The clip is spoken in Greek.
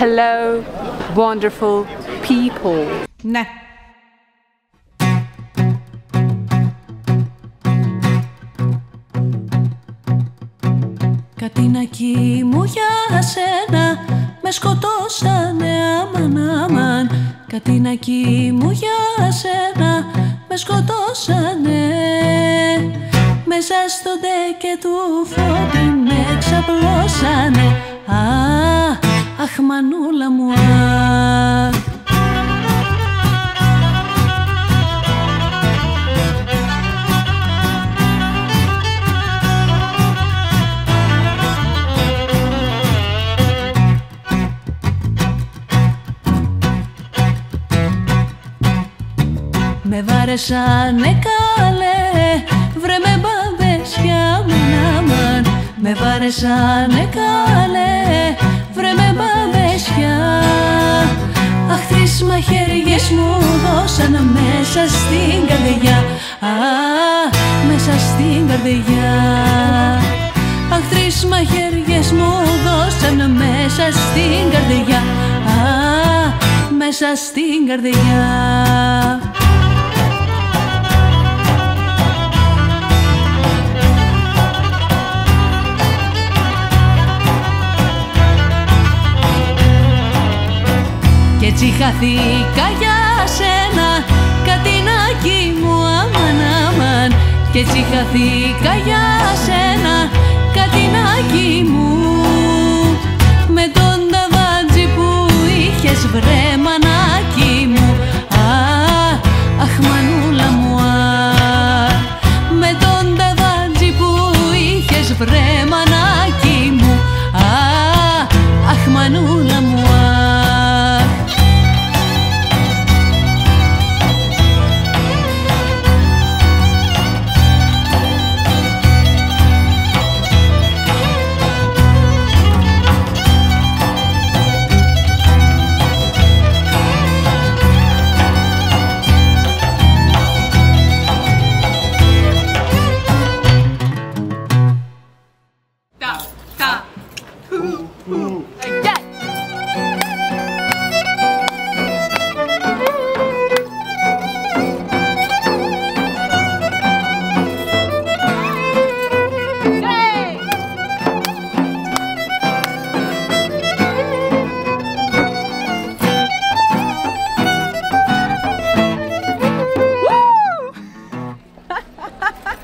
Hello, wonderful people. Ναι. Κατίνακι μου για σένα, με σκοτώσανε αμαν αμαν. Κατίνακι μου για σένα, με σκοτώσανε. Μέσα στο ντεκέ του φώτη με ξαπλώσανε. Αχ μανούλα μου, αχ. Με βάρεσανε καλέ, βρε με μπαμπέσια μεν. Με βάρεσανε καλέ, βρε με μπαμπέσια. Αχ, τρεις μαχαιριές μου δώσαν μέσα στην καρδιά. Μέσα στην καρδιά. Αχ, τρεις μαχαιριές μου δώσαν μέσα στην καρδιά. Μέσα στην καρδιά. Κι έτσι χαθήκα για σένα, Κατίνακι μου αμαν αμαν. Κι έτσι χαθήκα για σένα, Κατίνακι μου.